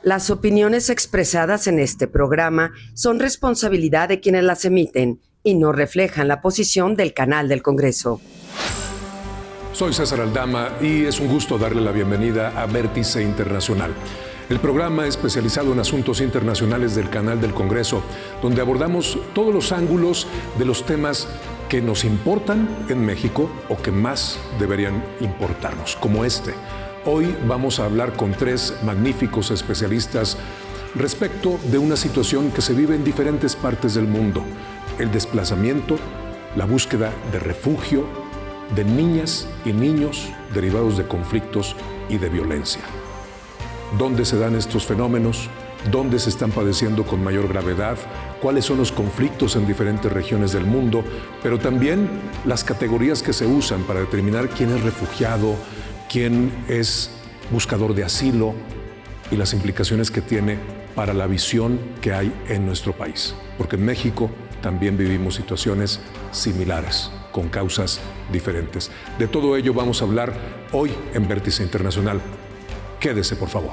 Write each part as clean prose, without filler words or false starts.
Las opiniones expresadas en este programa son responsabilidad de quienes las emiten y no reflejan la posición del canal del Congreso. Soy César Aldama y es un gusto darle la bienvenida a Vértice Internacional, el programa especializado en asuntos internacionales del canal del Congreso, donde abordamos todos los ángulos de los temas que nos importan en México o que más deberían importarnos, como este. Hoy vamos a hablar con tres magníficos especialistas respecto de una situación que se vive en diferentes partes del mundo: el desplazamiento, la búsqueda de refugio de niñas y niños derivados de conflictos y de violencia. ¿Dónde se dan estos fenómenos? ¿Dónde se están padeciendo con mayor gravedad? ¿Cuáles son los conflictos en diferentes regiones del mundo? Pero también las categorías que se usan para determinar quién es refugiado, quién es buscador de asilo y las implicaciones que tiene para la visión que hay en nuestro país. Porque en México también vivimos situaciones similares, con causas diferentes. De todo ello vamos a hablar hoy en Vértice Internacional. Quédese, por favor.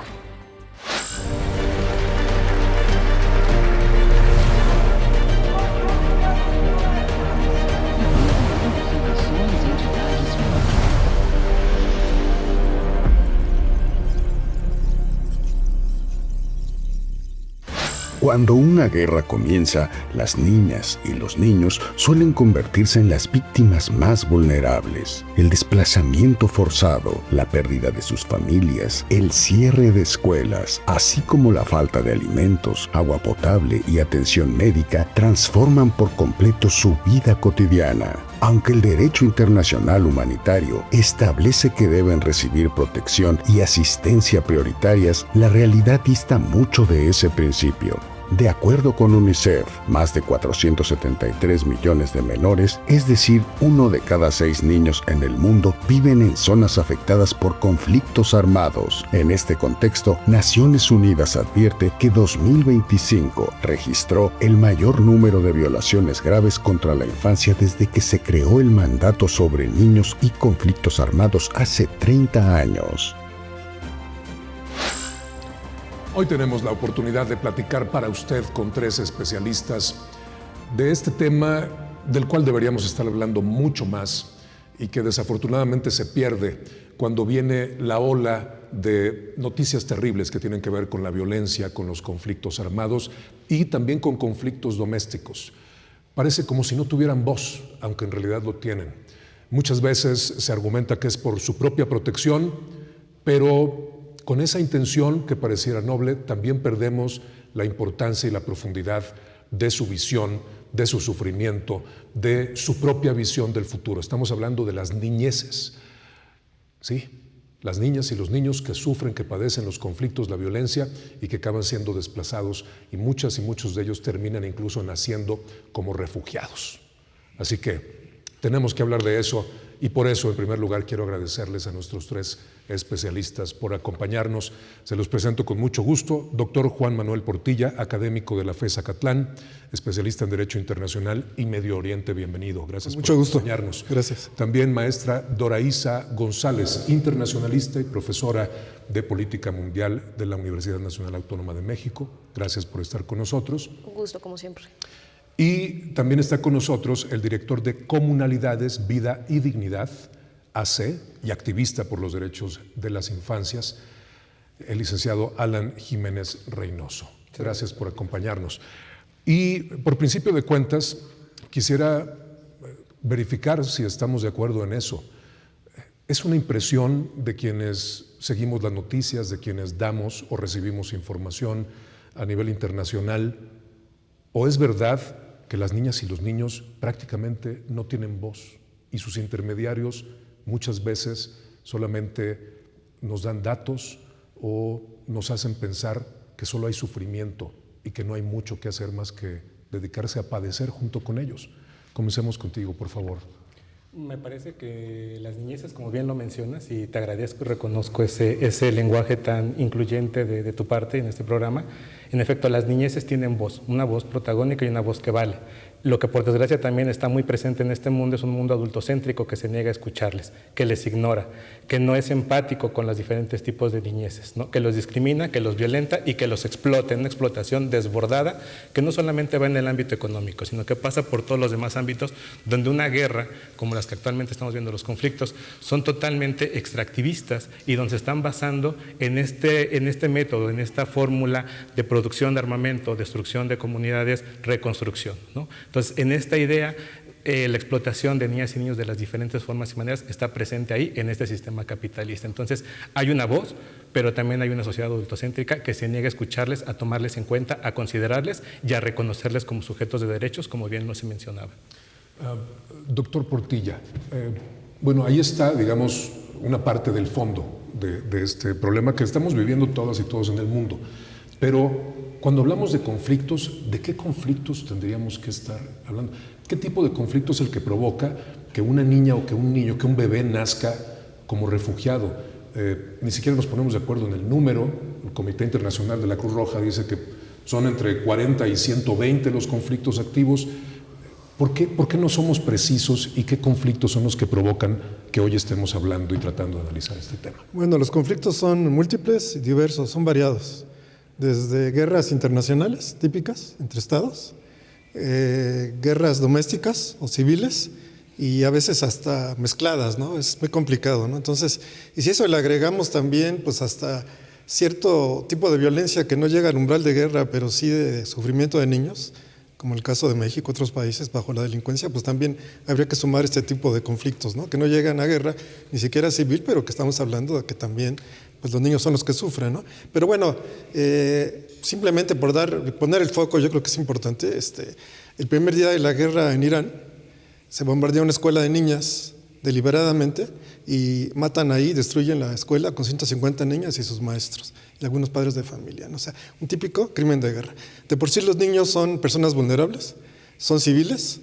Cuando una guerra comienza, las niñas y los niños suelen convertirse en las víctimas más vulnerables. El desplazamiento forzado, la pérdida de sus familias, el cierre de escuelas, así como la falta de alimentos, agua potable y atención médica transforman por completo su vida cotidiana. Aunque el derecho internacional humanitario establece que deben recibir protección y asistencia prioritarias, la realidad dista mucho de ese principio. De acuerdo con UNICEF, más de 473 millones de menores, es decir, 1 de cada 6 niños en el mundo, viven en zonas afectadas por conflictos armados. En este contexto, Naciones Unidas advierte que 2025 registró el mayor número de violaciones graves contra la infancia desde que se creó el mandato sobre niños y conflictos armados hace 30 años. Hoy tenemos la oportunidad de platicar para usted con tres especialistas de este tema del cual deberíamos estar hablando mucho más y que desafortunadamente se pierde cuando viene la ola de noticias terribles que tienen que ver con la violencia, con los conflictos armados y también con conflictos domésticos. Parece como si no tuvieran voz, aunque en realidad lo tienen. Muchas veces se argumenta que es por su propia protección, pero con esa intención que pareciera noble, también perdemos la importancia y la profundidad de su visión, de su sufrimiento, de su propia visión del futuro. Estamos hablando de las niñeces, ¿sí? Las niñas y los niños que sufren, que padecen los conflictos, la violencia y que acaban siendo desplazados, y muchas y muchos de ellos terminan incluso naciendo como refugiados. Así que tenemos que hablar de eso. Y por eso, en primer lugar, quiero agradecerles a nuestros tres especialistas por acompañarnos. Se los presento con mucho gusto. Doctor Juan Manuel Portilla, académico de la FES Acatlán, especialista en Derecho Internacional y Medio Oriente. Bienvenido. Gracias por acompañarnos. Gracias. También maestra Doraísa González, internacionalista y profesora de Política Mundial de la Universidad Nacional Autónoma de México. Gracias por estar con nosotros. Un gusto, como siempre. Y también está con nosotros el director de Comunalidades, Vida y Dignidad, AC, y activista por los derechos de las infancias, el licenciado Alan Jiménez Reynoso. Gracias por acompañarnos. Y por principio de cuentas, quisiera verificar si estamos de acuerdo en eso. Es una impresión de quienes seguimos las noticias, de quienes damos o recibimos información a nivel internacional, ¿o es verdad que las niñas y los niños prácticamente no tienen voz y sus intermediarios muchas veces solamente nos dan datos o nos hacen pensar que solo hay sufrimiento y que no hay mucho que hacer más que dedicarse a padecer junto con ellos? Comencemos contigo, por favor. Me parece que las niñeces, como bien lo mencionas, y te agradezco y reconozco ese lenguaje tan incluyente de tu parte en este programa. En efecto, las niñeces tienen voz, una voz protagónica y una voz que vale. Lo que por desgracia también está muy presente en este mundo es un mundo adultocéntrico que se niega a escucharles, que les ignora, que no es empático con los diferentes tipos de niñeces, ¿no? Que los discrimina, que los violenta y que los explota en una explotación desbordada que no solamente va en el ámbito económico, sino que pasa por todos los demás ámbitos donde una guerra, como las que actualmente estamos viendo, los conflictos, son totalmente extractivistas y donde se están basando en este método, en esta fórmula de producción de armamento, destrucción de comunidades, reconstrucción, ¿no? Entonces, en esta idea, la explotación de niñas y niños de las diferentes formas y maneras está presente ahí en este sistema capitalista. Entonces, hay una voz, pero también hay una sociedad adultocéntrica que se niega a escucharles, a tomarles en cuenta, a considerarles y a reconocerles como sujetos de derechos, como bien no se mencionaba. Doctor Portilla, bueno, ahí está, digamos, una parte del fondo de este problema que estamos viviendo todas y todos en el mundo. Pero cuando hablamos de conflictos, ¿de qué conflictos tendríamos que estar hablando? ¿Qué tipo de conflicto es el que provoca que una niña o que un niño, que un bebé nazca como refugiado? Ni siquiera nos ponemos de acuerdo en el número. El Comité Internacional de la Cruz Roja dice que son entre 40 y 120 los conflictos activos. ¿Por qué no somos precisos y qué conflictos son los que provocan que hoy estemos hablando y tratando de analizar este tema? Bueno, los conflictos son múltiples y diversos, son variados. Desde guerras internacionales típicas entre estados, guerras domésticas o civiles y a veces hasta mezcladas, ¿no? Es muy complicado, ¿no? Entonces, y si eso le agregamos también, pues hasta cierto tipo de violencia que no llega al umbral de guerra, pero sí de sufrimiento de niños, como el caso de México, otros países bajo la delincuencia, pues también habría que sumar este tipo de conflictos, ¿no? Que no llegan a guerra, ni siquiera civil, pero que estamos hablando de que también pues los niños son los que sufren, ¿no? Pero bueno, simplemente por poner el foco, yo creo que es importante. El primer día de la guerra en Irán, se bombardea una escuela de niñas deliberadamente y matan ahí, destruyen la escuela con 150 niñas y sus maestros y algunos padres de familia, ¿no? O sea, un típico crimen de guerra. De por sí los niños son personas vulnerables, son civiles,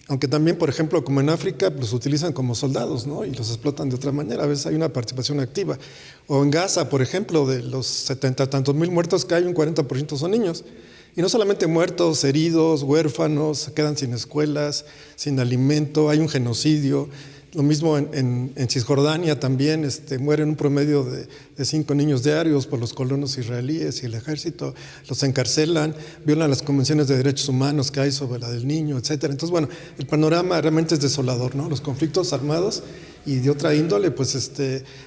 aunque también, por ejemplo, como en África, los utilizan como soldados, ¿no? Y los explotan de otra manera. A veces hay una participación activa. O en Gaza, por ejemplo, de los 70 tantos mil muertos que hay, un 40% son niños. Y no solamente muertos, heridos, huérfanos, se quedan sin escuelas, sin alimento, hay un genocidio. Lo mismo en Cisjordania también, mueren un promedio de 5 niños diarios por los colonos israelíes y el ejército, los encarcelan, violan las convenciones de derechos humanos que hay sobre la del niño, etc. Entonces, bueno, el panorama realmente es desolador, ¿no? Los conflictos armados y de otra índole, pues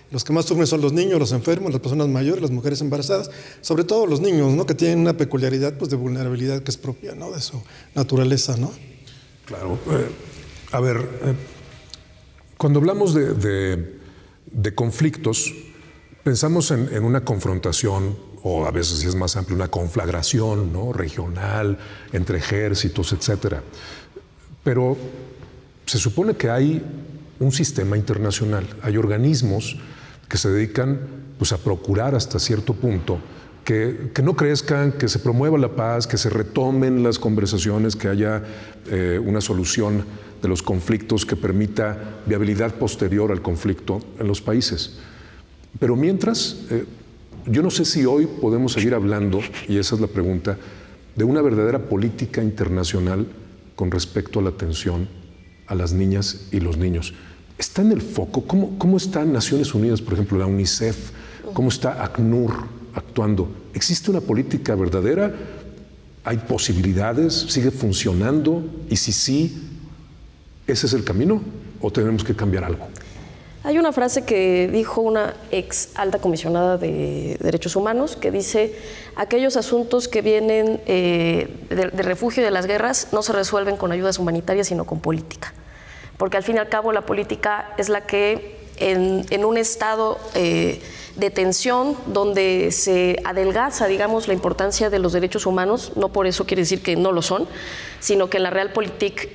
los que más sufren son los niños, los enfermos, las personas mayores, las mujeres embarazadas, sobre todo los niños, ¿no? Que tienen una peculiaridad pues, de vulnerabilidad que es propia, ¿no? De su naturaleza, ¿no? Claro. A ver... Cuando hablamos de conflictos, pensamos en una confrontación, o a veces, si es más amplio, una conflagración, ¿no? Regional, entre ejércitos, etc. Pero se supone que hay un sistema internacional, hay organismos que se dedican pues, a procurar hasta cierto punto que no crezcan, que se promueva la paz, que se retomen las conversaciones, que haya una solución de los conflictos que permita viabilidad posterior al conflicto en los países. Pero mientras, yo no sé si hoy podemos seguir hablando, y esa es la pregunta, de una verdadera política internacional con respecto a la atención a las niñas y los niños. ¿Está en el foco? ¿Cómo está Naciones Unidas, por ejemplo, la UNICEF? ¿Cómo está ACNUR actuando? ¿Existe una política verdadera? ¿Hay posibilidades? ¿Sigue funcionando? Y si sí, ¿ese es el camino o tenemos que cambiar algo? Hay una frase que dijo una ex alta comisionada de Derechos Humanos que dice: aquellos asuntos que vienen de refugio y de las guerras no se resuelven con ayudas humanitarias, sino con política. Porque al fin y al cabo la política es la que en un estado de tensión donde se adelgaza, digamos, la importancia de los derechos humanos, no por eso quiere decir que no lo son, sino que en la realpolitik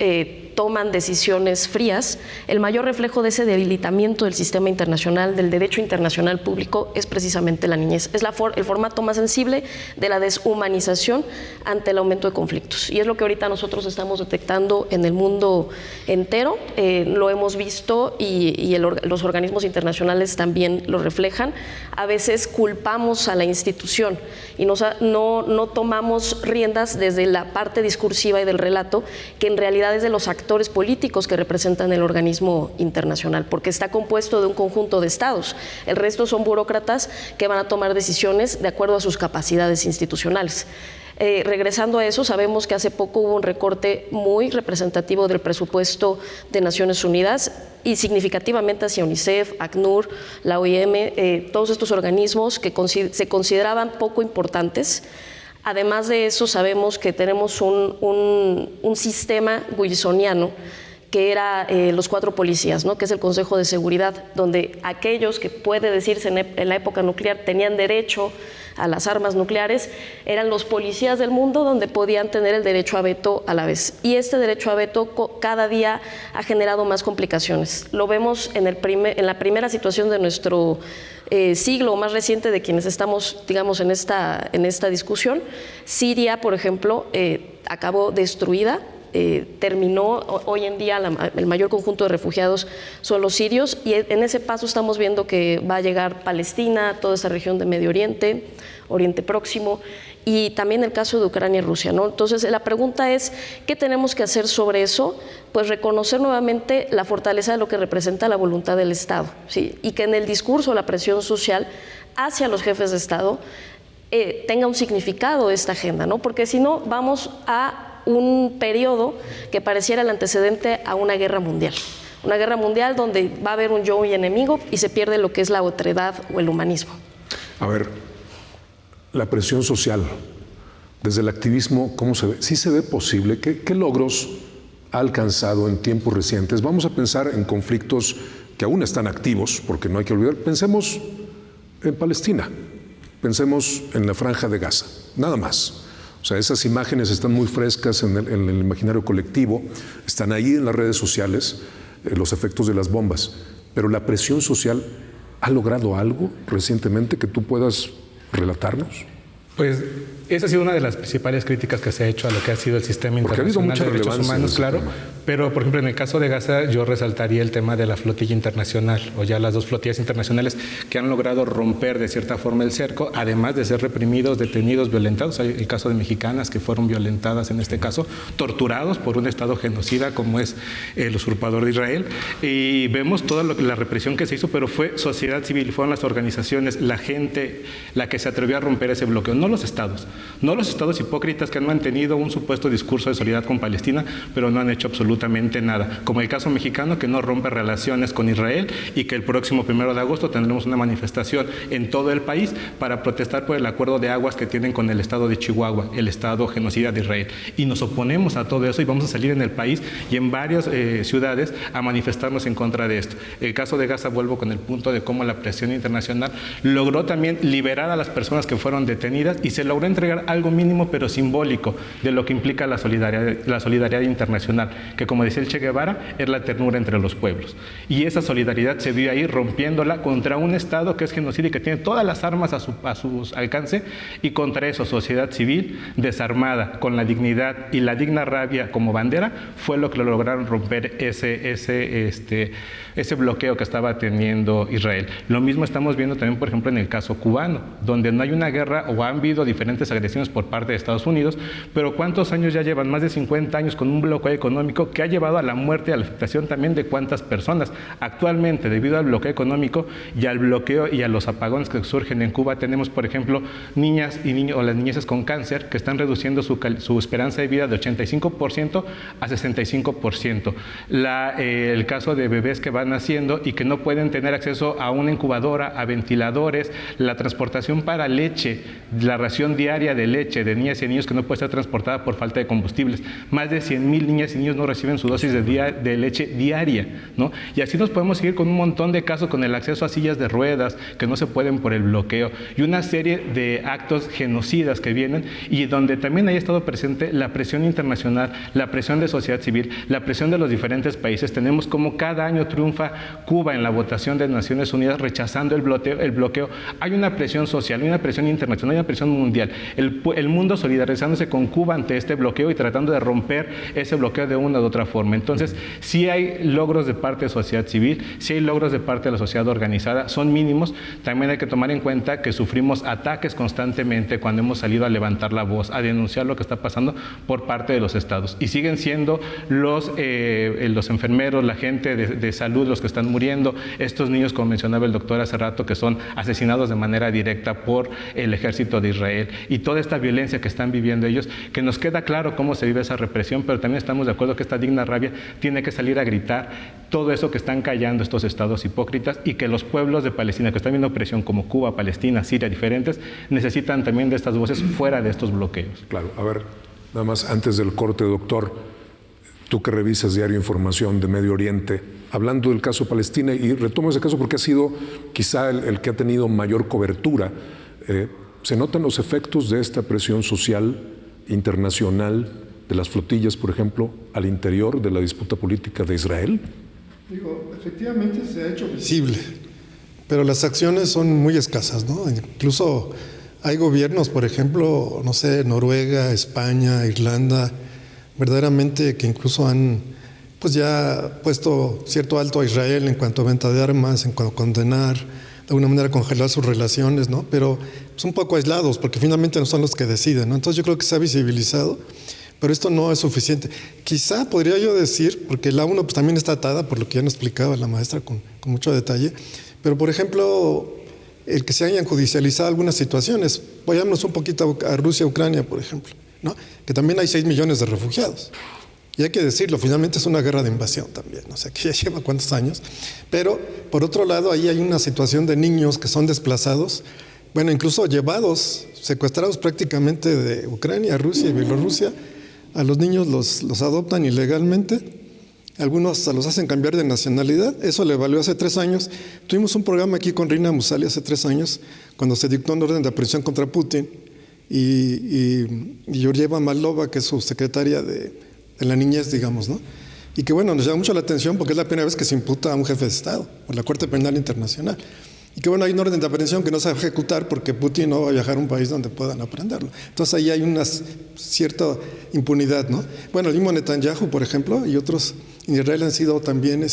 toman decisiones frías, el mayor reflejo de ese debilitamiento del sistema internacional, del derecho internacional público, es precisamente la niñez. Es el formato más sensible de la deshumanización ante el aumento de conflictos. Y es lo que ahorita nosotros estamos detectando en el mundo entero. Lo hemos visto y los organismos internacionales también lo reflejan. A veces culpamos a la institución y no tomamos riendas desde la parte discursiva y del relato, que en realidad es de los actores políticos que representan el organismo internacional, porque está compuesto de un conjunto de estados. El resto son burócratas que van a tomar decisiones de acuerdo a sus capacidades institucionales. Regresando a eso, sabemos que hace poco hubo un recorte muy representativo del presupuesto de Naciones Unidas y significativamente hacia UNICEF, ACNUR, la OIM, todos estos organismos que se consideraban poco importantes. Además de eso, sabemos que tenemos un sistema wilsoniano que era los 4 policías, ¿no? Que es el Consejo de Seguridad, donde aquellos que puede decirse en la época nuclear tenían derecho a las armas nucleares, eran los policías del mundo donde podían tener el derecho a veto a la vez. Y este derecho a veto cada día ha generado más complicaciones. Lo vemos en la primera situación de nuestro siglo más reciente de quienes estamos, digamos, en esta discusión. Siria, por ejemplo, acabó destruida. Terminó, hoy en día el mayor conjunto de refugiados son los sirios, y en ese paso estamos viendo que va a llegar Palestina, toda esa región de Medio Oriente, Oriente Próximo, y también el caso de Ucrania y Rusia, ¿no? Entonces la pregunta es, ¿qué tenemos que hacer sobre eso? Pues reconocer nuevamente la fortaleza de lo que representa la voluntad del Estado, ¿sí? Y que en el discurso, la presión social hacia los jefes de Estado tenga un significado esta agenda, ¿no? Porque si no, vamos a un periodo que pareciera el antecedente a una guerra mundial donde va a haber un yo y enemigo y se pierde lo que es la otredad o el humanismo. A ver, la presión social, desde el activismo, ¿cómo se ve? ¿Sí se ve posible? ¿Qué logros ha alcanzado en tiempos recientes? Vamos a pensar en conflictos que aún están activos, porque no hay que olvidar. Pensemos en Palestina, pensemos en la Franja de Gaza, nada más. O sea, esas imágenes están muy frescas en el imaginario colectivo, están ahí en las redes sociales, los efectos de las bombas. Pero la presión social, ¿ha logrado algo recientemente que tú puedas relatarnos? Pues esa ha sido una de las principales críticas que se ha hecho a lo que ha sido el sistema internacional de derechos humanos, claro. Pero, por ejemplo, en el caso de Gaza, yo resaltaría el tema de la flotilla internacional, o ya las 2 flotillas internacionales que han logrado romper de cierta forma el cerco, además de ser reprimidos, detenidos, violentados. Hay el caso de mexicanas que fueron violentadas en este caso, torturados por un Estado genocida como es el usurpador de Israel. Y vemos toda la represión que se hizo, pero fue sociedad civil, fueron las organizaciones, la gente, la que se atrevió a romper ese bloqueo, no los estados hipócritas que han mantenido un supuesto discurso de solidaridad con Palestina, pero no han hecho absolutamente nada, como el caso mexicano, que no rompe relaciones con Israel y que el próximo 1 de agosto tendremos una manifestación en todo el país para protestar por el acuerdo de aguas que tienen con el estado de Chihuahua, el estado genocida de Israel, y nos oponemos a todo eso y vamos a salir en el país y en varias ciudades a manifestarnos en contra de esto. El caso de Gaza, vuelvo con el punto de cómo la presión internacional logró también liberar a las personas que fueron detenidas y se logró entregar algo mínimo pero simbólico de lo que implica la solidaridad internacional, que como decía el Che Guevara, es la ternura entre los pueblos. Y esa solidaridad se vio ahí rompiéndola contra un Estado que es genocida y que tiene todas las armas a su alcance, y contra eso sociedad civil desarmada, con la dignidad y la digna rabia como bandera, fue lo que lograron romper ese bloqueo que estaba teniendo Israel. Lo mismo estamos viendo también, por ejemplo, en el caso cubano, donde no hay una guerra o han habido diferentes agresiones por parte de Estados Unidos, pero ¿cuántos años ya llevan? Más de 50 años con un bloqueo económico que ha llevado a la muerte y a la afectación también de cuántas personas. Actualmente, debido al bloqueo económico y al bloqueo y a los apagones que surgen en Cuba, tenemos, por ejemplo, niñas y niños o las niñeces con cáncer que están reduciendo su esperanza de vida de 85% a 65%. El caso de bebés que van naciendo y que no pueden tener acceso a una incubadora, a ventiladores, la transportación para leche, la ración diaria de leche de niñas y niños que no puede ser transportada por falta de combustibles. Más de 100,000 niñas y niños no reciben reciben su dosis de leche diaria, ¿no? Y así nos podemos seguir con un montón de casos, con el acceso a sillas de ruedas que no se pueden por el bloqueo y una serie de actos genocidas que vienen, y donde también haya estado presente la presión internacional, la presión de sociedad civil, la presión de los diferentes países. Tenemos como cada año triunfa Cuba en la votación de Naciones Unidas rechazando el bloqueo. Hay una presión social, hay una presión internacional, hay una presión mundial. El mundo solidarizándose con Cuba ante este bloqueo y tratando de romper ese bloqueo de una u otra forma. Entonces, sí hay logros de parte de sociedad civil, sí hay logros de parte de la sociedad organizada, son mínimos. También hay que tomar en cuenta que sufrimos ataques constantemente cuando hemos salido a levantar la voz, a denunciar lo que está pasando por parte de los estados. Y siguen siendo los enfermeros, la gente de salud los que están muriendo, estos niños, como mencionaba el doctor hace rato, que son asesinados de manera directa por el ejército de Israel, y toda esta violencia que están viviendo ellos, que nos queda claro cómo se vive esa represión, pero también estamos de acuerdo que esta digna rabia tiene que salir a gritar todo eso que están callando estos estados hipócritas, y que los pueblos de Palestina que están viendo opresión como Cuba, Palestina, Siria, diferentes, necesitan también de estas voces fuera de estos bloqueos. Claro, a ver, nada más antes del corte, doctor, tú que revisas diario información de Medio Oriente, hablando del caso Palestina, y retomo ese caso porque ha sido quizá el que ha tenido mayor cobertura, ¿se notan los efectos de esta presión social internacional de las flotillas, por ejemplo, al interior de la disputa política de Israel? Digo, efectivamente se ha hecho visible, pero las acciones son muy escasas, ¿no? Incluso hay gobiernos, por ejemplo, no sé, Noruega, España, Irlanda, verdaderamente que incluso han pues ya puesto cierto alto a Israel en cuanto a venta de armas, en cuanto a condenar, de alguna manera congelar sus relaciones, ¿no? Pero son un poco aislados porque finalmente no son los que deciden, ¿no? Entonces yo creo que se ha visibilizado, pero esto no es suficiente. Quizá podría yo decir, porque la ONU pues también está atada por lo que ya nos explicaba la maestra con mucho detalle, pero por ejemplo, el que se hayan judicializado algunas situaciones, vayámonos un poquito a Rusia, Ucrania, por ejemplo, ¿no? Que también hay 6 millones de refugiados. Y hay que decirlo, finalmente es una guerra de invasión también, o sea, que ya lleva cuántos años. Pero, por otro lado, ahí hay una situación de niños que son desplazados, bueno, incluso llevados, secuestrados prácticamente de Ucrania, Rusia y Bielorrusia. A los niños los adoptan ilegalmente, algunos los hacen cambiar de nacionalidad. Eso le valió hace 3 años. Tuvimos un programa aquí con Rina Musali hace 3 años, cuando se dictó un orden de aprehensión contra Putin, y Georgieva Malova, que es su secretaria de la niñez, digamos, ¿no? Y que bueno, nos llama mucho la atención porque es la primera vez que se imputa a un jefe de Estado por la Corte Penal Internacional. Y que bueno, hay un orden de aprehensión que no se va a ejecutar porque Putin no va a viajar a un país donde puedan aprenderlo. Entonces ahí hay una cierta impunidad, ¿no? Bueno, el mismo Netanyahu, por ejemplo, y otros en Israel han sido también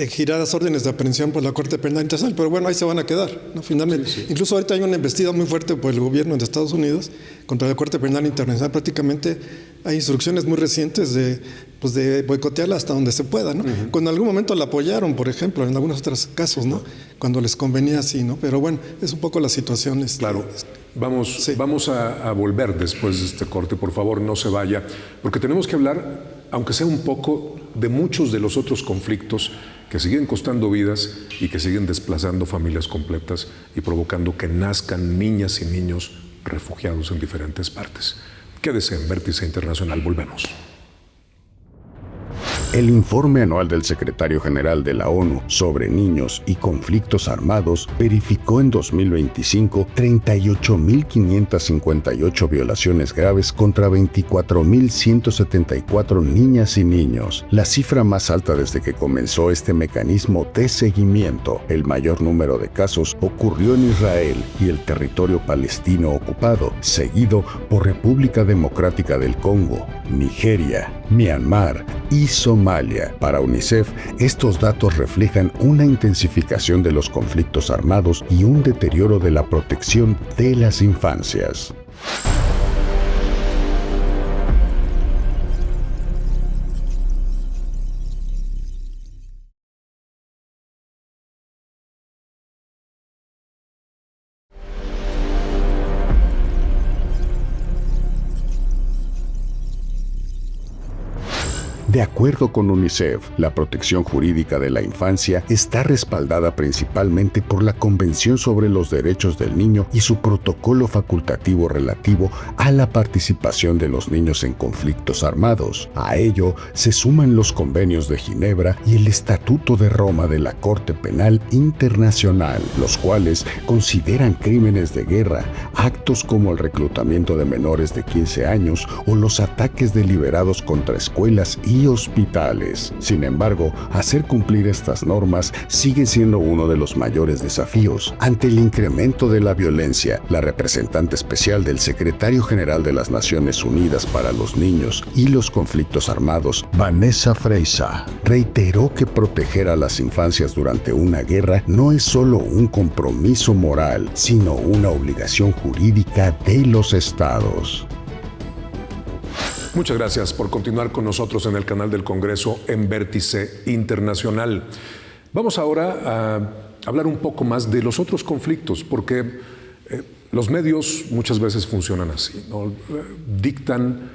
giradas órdenes de aprehensión por la Corte Penal Internacional, pero bueno, ahí se van a quedar, ¿no? Finalmente. Sí. Incluso ahorita hay una embestida muy fuerte por el gobierno de Estados Unidos contra la Corte Penal Internacional. Prácticamente hay instrucciones muy recientes de boicotearla hasta donde se pueda, ¿no? Uh-huh. Cuando en algún momento la apoyaron, por ejemplo, en algunos otros casos, ¿no? Cuando les convenía así, ¿no? Pero bueno, es un poco la situación. Claro. Vamos a volver después de este corte, por favor, no se vaya, porque tenemos que hablar, aunque sea un poco, de muchos de los otros conflictos que siguen costando vidas y que siguen desplazando familias completas y provocando que nazcan niñas y niños refugiados en diferentes partes. Quédese en Vértice Internacional, volvemos. El informe anual del secretario general de la ONU sobre niños y conflictos armados verificó en 2025 38.558 violaciones graves contra 24.174 niñas y niños, la cifra más alta desde que comenzó este mecanismo de seguimiento. El mayor número de casos ocurrió en Israel y el territorio palestino ocupado, seguido por República Democrática del Congo, Nigeria, Myanmar y Somalia. Para UNICEF, estos datos reflejan una intensificación de los conflictos armados y un deterioro de la protección de las infancias. De acuerdo con UNICEF, la protección jurídica de la infancia está respaldada principalmente por la Convención sobre los Derechos del Niño y su protocolo facultativo relativo a la participación de los niños en conflictos armados. A ello se suman los convenios de Ginebra y el Estatuto de Roma de la Corte Penal Internacional, los cuales consideran crímenes de guerra actos como el reclutamiento de menores de 15 años o los ataques deliberados contra escuelas y hospitales. Sin embargo, hacer cumplir estas normas sigue siendo uno de los mayores desafíos. Ante el incremento de la violencia, la representante especial del Secretario General de las Naciones Unidas para los Niños y los Conflictos Armados, Vanessa Fraser, reiteró que proteger a las infancias durante una guerra no es solo un compromiso moral, sino una obligación jurídica de los estados. Muchas gracias por continuar con nosotros en el canal del Congreso en Vértice Internacional. Vamos ahora a hablar un poco más de los otros conflictos, porque los medios muchas veces funcionan así, ¿no? Dictan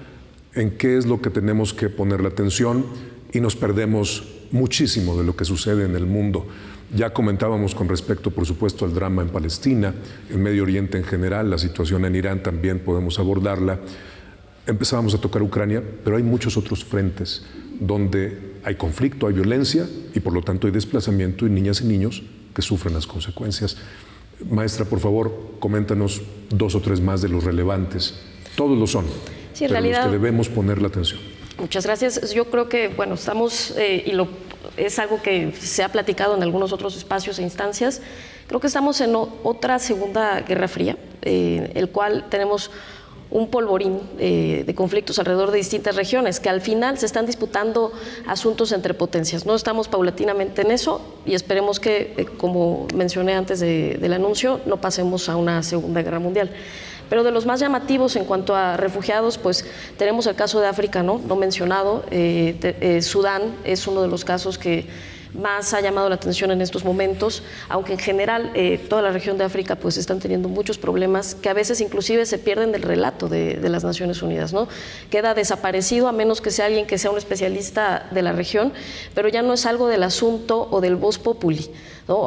en qué es lo que tenemos que poner la atención y nos perdemos muchísimo de lo que sucede en el mundo. Ya comentábamos con respecto, por supuesto, al drama en Palestina, en Medio Oriente en general, la situación en Irán también podemos abordarla. Empezábamos a tocar Ucrania, pero hay muchos otros frentes donde hay conflicto, hay violencia y por lo tanto hay desplazamiento y niñas y niños que sufren las consecuencias. Maestra, por favor, coméntanos 2 o 3 más de los relevantes. Todos lo son, sí, en pero realidad, los que debemos poner la atención. Muchas gracias. Yo creo que, bueno, estamos, es algo que se ha platicado en algunos otros espacios e instancias, creo que estamos en otra segunda guerra fría, el cual tenemos un polvorín de conflictos alrededor de distintas regiones que al final se están disputando asuntos entre potencias. No estamos paulatinamente en eso y esperemos que, como mencioné antes del anuncio, no pasemos a una Segunda Guerra Mundial. Pero de los más llamativos en cuanto a refugiados, pues tenemos el caso de África, no mencionado. Sudán es uno de los casos que más ha llamado la atención en estos momentos, aunque en general toda la región de África pues están teniendo muchos problemas que a veces inclusive se pierden del relato de las Naciones Unidas, ¿no? Queda desaparecido a menos que sea alguien que sea un especialista de la región, pero ya no es algo del asunto o del vox populi, ¿no?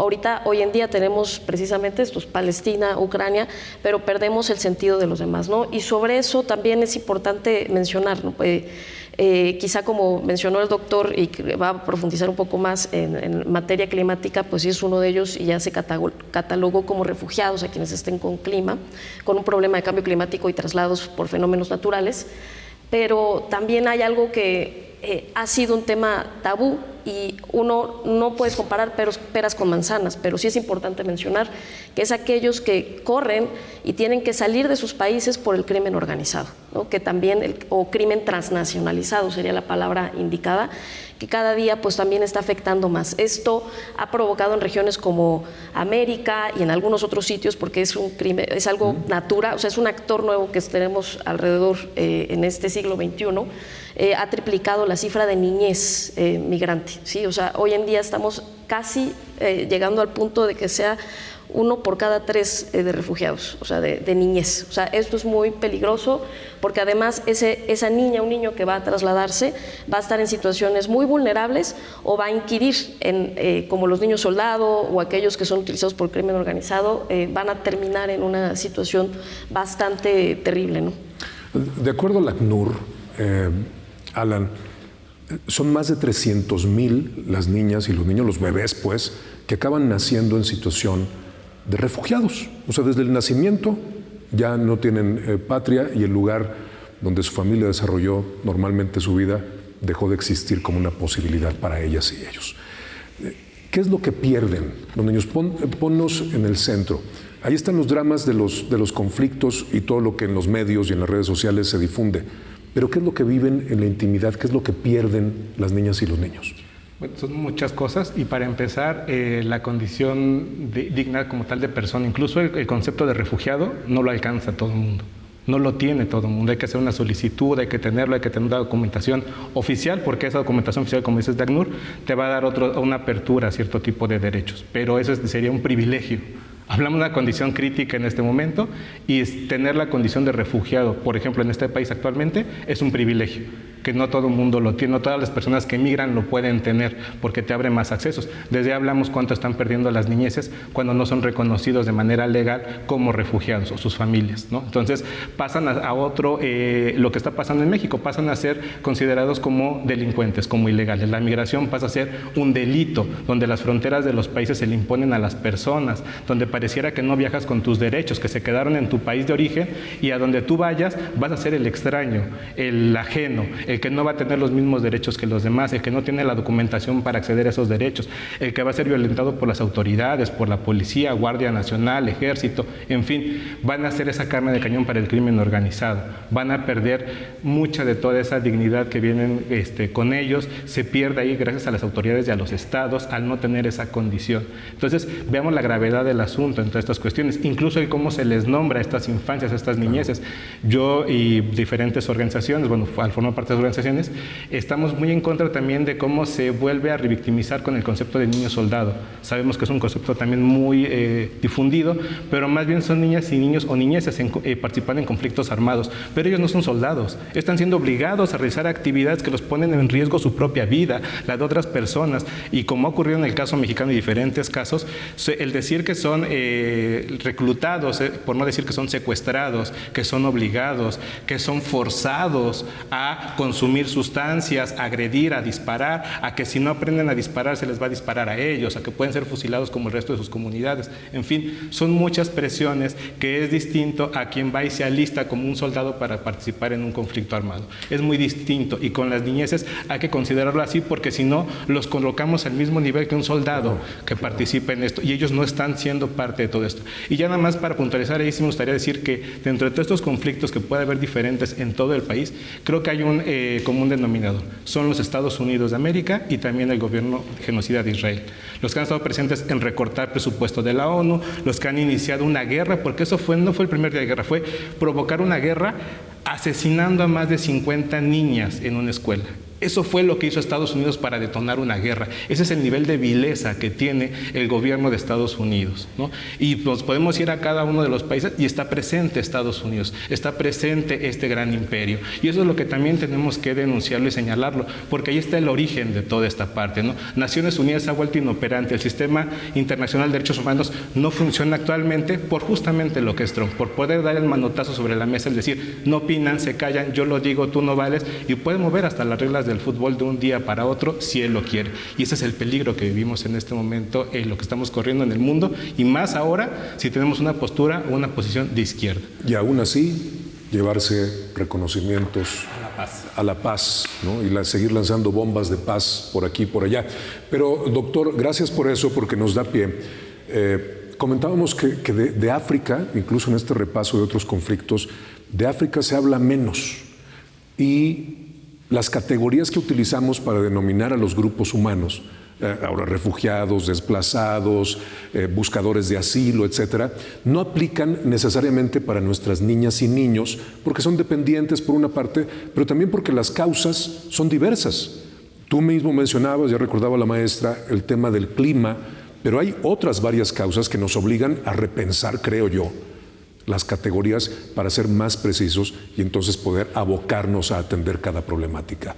Hoy en día tenemos precisamente estos, Palestina, Ucrania, pero perdemos el sentido de los demás, ¿no? Y sobre eso también es importante mencionar, ¿no? Quizá como mencionó el doctor y que va a profundizar un poco más en materia climática, pues sí es uno de ellos y ya se catalogó como refugiados a quienes estén con un problema de cambio climático y traslados por fenómenos naturales, pero también hay algo que ha sido un tema tabú y uno no puede comparar peras con manzanas, pero sí es importante mencionar que es aquellos que corren y tienen que salir de sus países por el crimen organizado, ¿no? Que también, o crimen transnacionalizado sería la palabra indicada, que cada día pues también está afectando más. Esto ha provocado en regiones como América y en algunos otros sitios, porque es un crimen, es algo natural, o sea, es un actor nuevo que tenemos alrededor en este siglo XXI, ha triplicado la cifra de niñez migrante, ¿sí? O sea, hoy en día estamos casi llegando al punto de que sea 1 por cada 3 de refugiados, o sea, de niñez. O sea, esto es muy peligroso porque además esa niña, un niño que va a trasladarse va a estar en situaciones muy vulnerables o va a inquirir como los niños soldado o aquellos que son utilizados por el crimen organizado, van a terminar en una situación bastante terrible, ¿no? De acuerdo al ACNUR, Alan, son más de 300,000 las niñas y los niños, los bebés, pues, que acaban naciendo en situación de refugiados. O sea, desde el nacimiento ya no tienen patria y el lugar donde su familia desarrolló normalmente su vida dejó de existir como una posibilidad para ellas y ellos. ¿Qué es lo que pierden los niños? Ponnos en el centro. Ahí están los dramas de los conflictos y todo lo que en los medios y en las redes sociales se difunde. Pero ¿qué es lo que viven en la intimidad? ¿Qué es lo que pierden las niñas y los niños? Bueno, son muchas cosas y para empezar, la condición digna como tal de persona, incluso el concepto de refugiado no lo alcanza todo el mundo, no lo tiene todo el mundo, hay que hacer una solicitud, hay que tenerlo, hay que tener una documentación oficial, porque esa documentación oficial, como dices, de ACNUR, te va a dar una apertura a cierto tipo de derechos, pero eso sería un privilegio. Hablamos de una condición crítica en este momento y tener la condición de refugiado, por ejemplo, en este país actualmente, es un privilegio. que no todo el mundo lo tiene, no todas las personas que emigran lo pueden tener, porque te abre más accesos. Desde ahí hablamos cuánto están perdiendo las niñeces cuando no son reconocidos de manera legal como refugiados o sus familias, ¿no? Entonces pasan a otro, lo que está pasando en México, pasan a ser considerados como delincuentes, como ilegales. La migración pasa a ser un delito, donde las fronteras de los países se le imponen a las personas, donde pareciera que no viajas con tus derechos, que se quedaron en tu país de origen, y a donde tú vayas vas a ser el extraño, el ajeno, el que no va a tener los mismos derechos que los demás, el que no tiene la documentación para acceder a esos derechos, el que va a ser violentado por las autoridades, por la policía, Guardia Nacional, Ejército, en fin, van a ser esa carne de cañón para el crimen organizado, van a perder mucha de toda esa dignidad que vienen con ellos, se pierde ahí gracias a las autoridades y a los estados al no tener esa condición. Entonces, veamos la gravedad del asunto en todas estas cuestiones, incluso el cómo se les nombra a estas infancias, a estas niñeces. Yo y diferentes organizaciones, bueno, al formar parte de las organizaciones, estamos muy en contra también de cómo se vuelve a revictimizar con el concepto de niño soldado. Sabemos que es un concepto también muy difundido, pero más bien son niñas y niños o niñeces participando en conflictos armados, pero ellos no son soldados, están siendo obligados a realizar actividades que los ponen en riesgo su propia vida, la de otras personas, y como ha ocurrido en el caso mexicano y diferentes casos, el decir que son reclutados, por no decir que son secuestrados, que son obligados, que son forzados a consumir sustancias, a agredir, a disparar, a que si no aprenden a disparar se les va a disparar a ellos, a que pueden ser fusilados como el resto de sus comunidades. En fin, son muchas presiones que es distinto a quien va y se alista como un soldado para participar en un conflicto armado. Es muy distinto, y con las niñeces hay que considerarlo así, porque si no los colocamos al mismo nivel que un soldado que participa en esto, y ellos no están siendo parte de todo esto. Y ya nada más para puntualizar ahí, sí me gustaría decir que dentro de todos estos conflictos que puede haber diferentes en todo el país, creo que hay un común denominador. Son los Estados Unidos de América y también el gobierno genocida de Israel. Los que han estado presentes en recortar presupuesto de la ONU, los que han iniciado una guerra, porque eso no fue el primer día de guerra, fue provocar una guerra asesinando a más de 50 niñas en una escuela. Eso fue lo que hizo Estados Unidos para detonar una guerra. Ese es el nivel de vileza que tiene el gobierno de Estados Unidos, ¿no? Y nos podemos ir a cada uno de los países y está presente Estados Unidos, está presente este gran imperio. Y eso es lo que también tenemos que denunciarlo y señalarlo, porque ahí está el origen de toda esta parte, ¿no? Naciones Unidas se ha vuelto inoperante, el sistema internacional de derechos humanos no funciona actualmente por justamente lo que es Trump, por poder dar el manotazo sobre la mesa, es decir, no opinan, se callan, yo lo digo, tú no vales, y puede mover hasta las reglas del fútbol de un día para otro si él lo quiere. Y ese es el peligro que vivimos en este momento, en lo que estamos corriendo en el mundo, y más ahora si tenemos una postura o una posición de izquierda. Y aún así, llevarse reconocimientos a la paz, ¿no? Y seguir lanzando bombas de paz por aquí y por allá. Pero, doctor, gracias por eso, porque nos da pie. Comentábamos que de África, incluso en este repaso de otros conflictos, de África se habla menos. Y las categorías que utilizamos para denominar a los grupos humanos, ahora refugiados, desplazados, buscadores de asilo, etcétera, no aplican necesariamente para nuestras niñas y niños, porque son dependientes por una parte, pero también porque las causas son diversas. Tú mismo mencionabas, ya recordaba la maestra, el tema del clima, pero hay otras varias causas que nos obligan a repensar, creo yo, las categorías para ser más precisos y entonces poder abocarnos a atender cada problemática.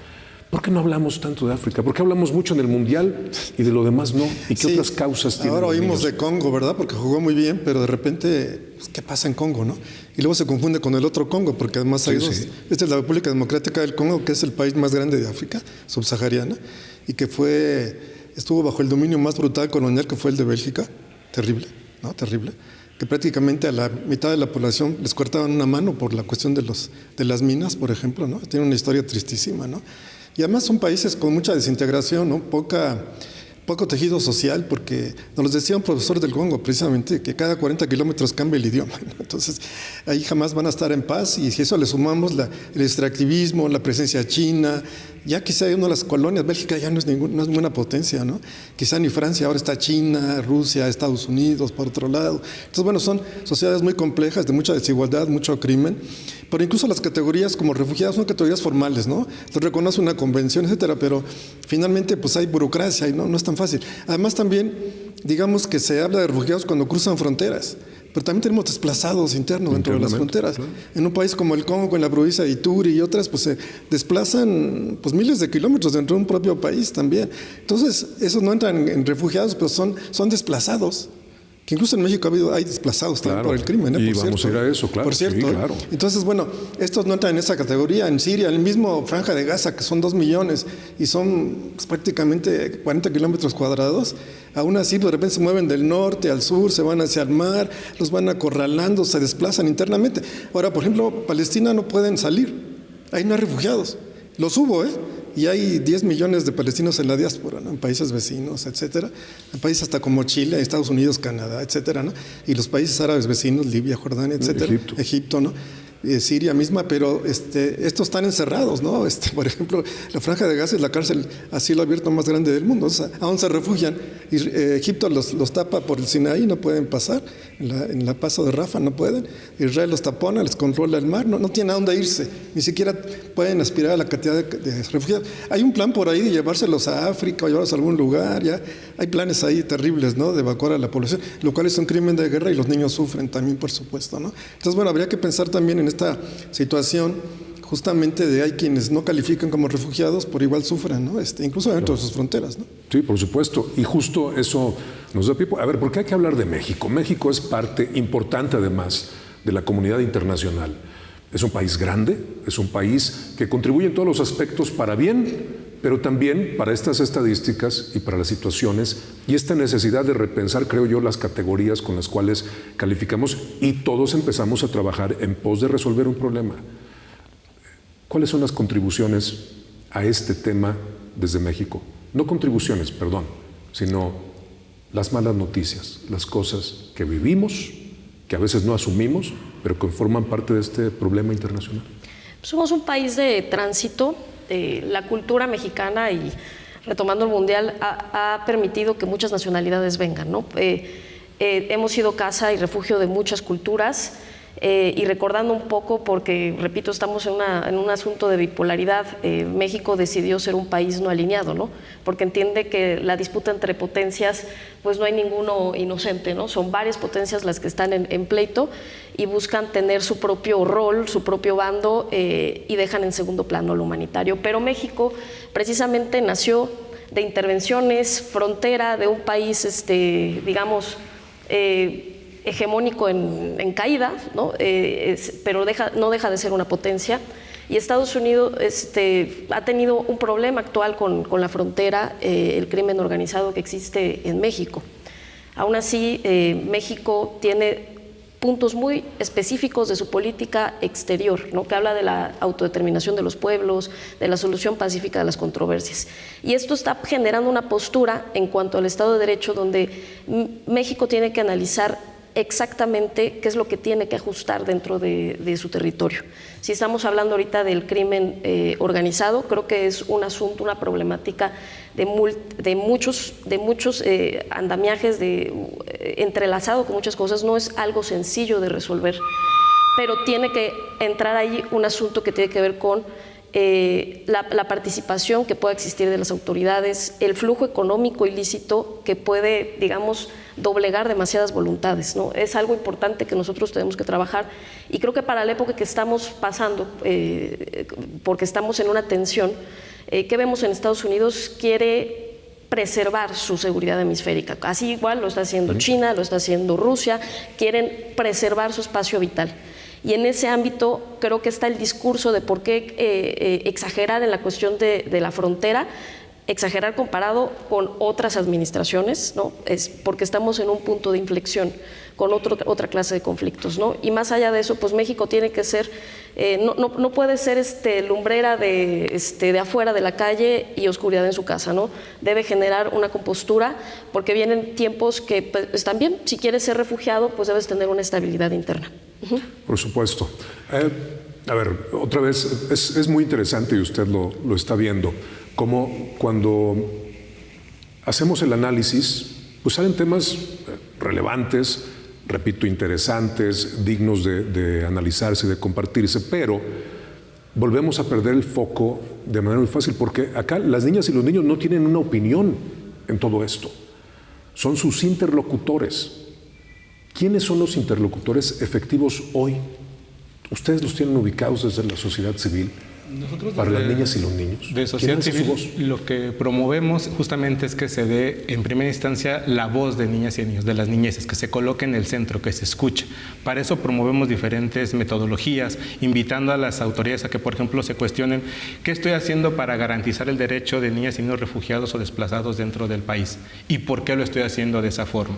¿Por qué no hablamos tanto de África? ¿Por qué hablamos mucho en el Mundial y de lo demás no? ¿Y qué otras causas tienen? Ahora oímos de Congo, ¿verdad? Porque jugó muy bien, pero de repente, pues, ¿qué pasa en Congo, no? Y luego se confunde con el otro Congo, porque además hay dos. Esta es la República Democrática del Congo, que es el país más grande de África subsahariana, y que estuvo bajo el dominio más brutal colonial, que fue el de Bélgica. Terrible, ¿no? Terrible. Que prácticamente a la mitad de la población les cortaban una mano por la cuestión de las minas, por ejemplo, ¿no? Tiene una historia tristísima, ¿no? Y además son países con mucha desintegración, ¿no? Poco tejido social, porque nos decía un profesor del Congo precisamente que cada 40 kilómetros cambia el idioma, ¿no? Entonces ahí jamás van a estar en paz, y si eso le sumamos el extractivismo, la presencia china, ya quizá una de las colonias, Bélgica ya no es ninguna potencia, ¿no? Quizá ni Francia, ahora está China, Rusia, Estados Unidos, por otro lado. Entonces, bueno, son sociedades muy complejas, de mucha desigualdad, mucho crimen, pero incluso las categorías como refugiados son categorías formales, ¿no? Los reconoce una convención, etcétera, pero finalmente pues hay burocracia y no es tan fácil. Además también, digamos que se habla de refugiados cuando cruzan fronteras, pero también tenemos desplazados internos dentro de las fronteras. Claro. En un país como el Congo, en la provincia de Ituri y otras, pues se desplazan pues miles de kilómetros dentro de un propio país también. Entonces, esos no entran en refugiados, pero son desplazados. Que incluso en México hay desplazados también por el crimen. Y por vamos cierto, a ir a eso, claro. Por cierto. Sí, claro. Entonces, bueno, estos no entran en esa categoría. En Siria, el mismo Franja de Gaza, que son 2 millones y son pues, prácticamente 40 kilómetros cuadrados, aún así de repente se mueven del norte al sur, se van hacia el mar, los van acorralando, se desplazan internamente. Ahora, por ejemplo, Palestina no pueden salir. Ahí no hay refugiados. Los hubo, y hay 10 millones de palestinos en la diáspora, ¿no? En países vecinos, etcétera, en países hasta como Chile, Estados Unidos, Canadá, etcétera, ¿no? Y los países árabes vecinos, Libia, Jordania, etcétera, Egipto, ¿no? Siria misma, pero estos están encerrados, ¿no? Por ejemplo, la Franja de Gaza es la cárcel a cielo abierto más grande del mundo. O sea, aún se refugian. Y Egipto los tapa por el Sinaí, no pueden pasar. En la paso de Rafa no pueden. Israel los tapona, les controla el mar, no tienen a dónde irse. Ni siquiera pueden aspirar a la cantidad de refugiados. Hay un plan por ahí de llevárselos a África o llevarlos a algún lugar. Ya hay planes ahí terribles, ¿no? De evacuar a la población, lo cual es un crimen de guerra y los niños sufren también, por supuesto, ¿no? Entonces, bueno, habría que pensar también en esta situación justamente de hay quienes no califican como refugiados, por igual sufran, ¿no? Incluso dentro de sus fronteras, ¿no? Sí, por supuesto. Y justo eso nos da pie. A ver, ¿por qué hay que hablar de México? México es parte importante, además, de la comunidad internacional. Es un país grande, es un país que contribuye en todos los aspectos para bien, pero también para estas estadísticas y para las situaciones y esta necesidad de repensar, creo yo, las categorías con las cuales calificamos y todos empezamos a trabajar en pos de resolver un problema. ¿Cuáles son las contribuciones a este tema desde México? No contribuciones, perdón, sino las malas noticias, las cosas que vivimos, que a veces no asumimos, pero que forman parte de este problema internacional. Somos un país de tránsito. La cultura mexicana y retomando el mundial ha permitido que muchas nacionalidades vengan, ¿no? Hemos sido casa y refugio de muchas culturas y recordando un poco, porque repito, estamos en un asunto de bipolaridad. México decidió ser un país no alineado, ¿no? Porque entiende que la disputa entre potencias, pues no hay ninguno inocente, ¿no? Son varias potencias las que están en pleito y buscan tener su propio rol, su propio bando y dejan en segundo plano lo humanitario. Pero México precisamente nació de intervenciones, frontera de un país, digamos, hegemónico en caída, ¿no? Pero no deja de ser una potencia. Y Estados Unidos ha tenido un problema actual con la frontera, el crimen organizado que existe en México. Aún así, México tiene puntos muy específicos de su política exterior, ¿no? Que habla de la autodeterminación de los pueblos, de la solución pacífica de las controversias. Y esto está generando una postura en cuanto al Estado de Derecho, donde México tiene que analizar exactamente qué es lo que tiene que ajustar dentro de su territorio. Si estamos hablando ahorita del crimen organizado, creo que es un asunto, una problemática de muchos andamiajes, entrelazado con muchas cosas. No es algo sencillo de resolver, pero tiene que entrar ahí un asunto que tiene que ver con la participación que pueda existir de las autoridades, el flujo económico ilícito que puede, digamos, doblegar demasiadas voluntades, ¿no? Es algo importante que nosotros tenemos que trabajar y creo que para la época que estamos pasando, porque estamos en una tensión, que vemos en Estados Unidos, quiere preservar su seguridad hemisférica. Así igual lo está haciendo China, lo está haciendo Rusia, quieren preservar su espacio vital. Y en ese ámbito creo que está el discurso de por qué exagerar en la cuestión de la frontera, exagerar comparado con otras administraciones, ¿no? Es porque estamos en un punto de inflexión con otra clase de conflictos, ¿no? Y más allá de eso, pues México tiene que ser, no puede ser lumbrera de afuera de la calle y oscuridad en su casa, ¿no? Debe generar una compostura, porque vienen tiempos que pues, también, si quieres ser refugiado, pues debes tener una estabilidad interna. Por supuesto. A ver, otra vez, es muy interesante y usted lo está viendo, como cuando hacemos el análisis, pues salen temas relevantes, repito, interesantes, dignos de analizarse y de compartirse, pero volvemos a perder el foco de manera muy fácil, porque acá las niñas y los niños no tienen una opinión en todo esto, son sus interlocutores. ¿Quiénes son los interlocutores efectivos hoy? ¿Ustedes los tienen ubicados desde la sociedad civil? Nosotros para las niñas y los niños. De sociedad civil, lo que promovemos justamente es que se dé en primera instancia la voz de niñas y niños, de las niñeces, que se coloque en el centro, que se escuche. Para eso promovemos diferentes metodologías, invitando a las autoridades a que, por ejemplo, se cuestionen qué estoy haciendo para garantizar el derecho de niñas y niños refugiados o desplazados dentro del país y por qué lo estoy haciendo de esa forma.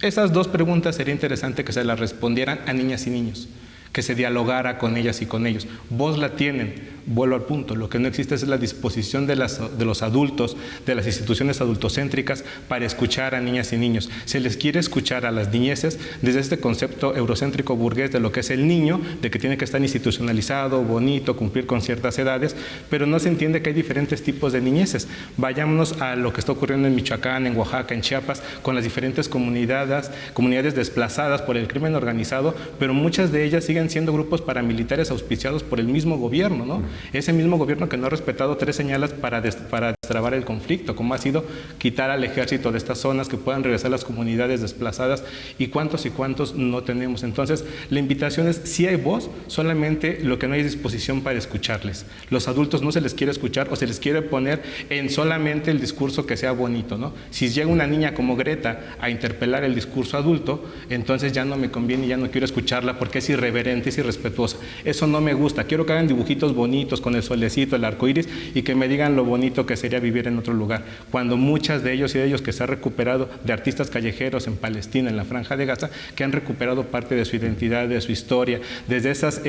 Esas dos preguntas sería interesante que se las respondieran a niñas y niños, que se dialogara con ellas y con ellos. Voz la tienen, vuelvo al punto, lo que no existe es la disposición de los adultos, de las instituciones adultocéntricas para escuchar a niñas y niños. Se les quiere escuchar a las niñeces desde este concepto eurocéntrico burgués de lo que es el niño, de que tiene que estar institucionalizado, bonito, cumplir con ciertas edades, pero no se entiende que hay diferentes tipos de niñeces. Vayámonos a lo que está ocurriendo en Michoacán, en Oaxaca, en Chiapas, con las diferentes comunidades desplazadas por el crimen organizado, pero muchas de ellas siguen siendo grupos paramilitares auspiciados por el mismo gobierno, ¿no? Ese mismo gobierno que no ha respetado 3 señales para destrabar el conflicto, como ha sido quitar al ejército de estas zonas, que puedan regresar las comunidades desplazadas, y cuántos no tenemos. Entonces, la invitación es, si hay voz, solamente lo que no hay es disposición para escucharles. Los adultos no se les quiere escuchar o se les quiere poner en solamente el discurso que sea bonito, ¿no? Si llega una niña como Greta a interpelar el discurso adulto, entonces ya no me conviene y ya no quiero escucharla porque es irreverente, es irrespetuosa. Eso no me gusta. Quiero que hagan dibujitos bonitos con el solecito, el arco iris, y que me digan lo bonito que sería vivir en otro lugar. Cuando muchas de ellos y de ellos que se han recuperado de artistas callejeros en Palestina, en la Franja de Gaza, que han recuperado parte de su identidad, de su historia, desde esas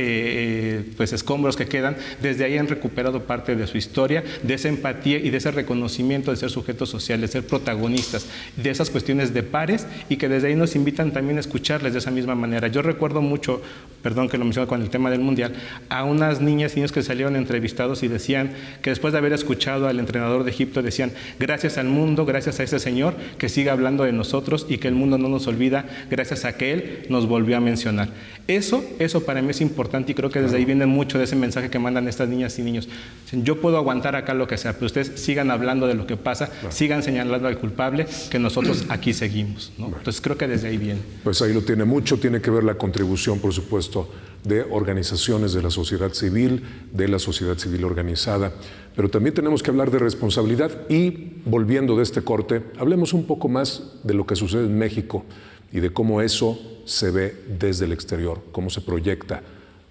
escombros que quedan, desde ahí han recuperado parte de su historia, de esa empatía y de ese reconocimiento de ser sujetos sociales, ser protagonistas, de esas cuestiones de pares, y que desde ahí nos invitan también a escucharles de esa misma manera. Yo recuerdo mucho, perdón que lo menciono con el tema del Mundial, a unas niñas y niños que salieron entrevistados y decían que después de haber escuchado al entrenador de Egipto, decían: gracias al mundo, gracias a ese señor que sigue hablando de nosotros y que el mundo no nos olvida, gracias a que él nos volvió a mencionar. Eso para mí es importante, y creo que desde ahí viene mucho de ese mensaje que mandan estas niñas y niños. Yo puedo aguantar acá lo que sea, pero ustedes sigan hablando de lo que pasa, sigan señalando al culpable, que nosotros aquí seguimos, ¿no? Entonces creo que desde ahí viene. Pues ahí lo tiene mucho, tiene que ver la contribución, por supuesto, de organizaciones de la sociedad civil organizada, pero también tenemos que hablar de responsabilidad. Y volviendo de este corte, hablemos un poco más de lo que sucede en México y de cómo eso se ve desde el exterior, cómo se proyecta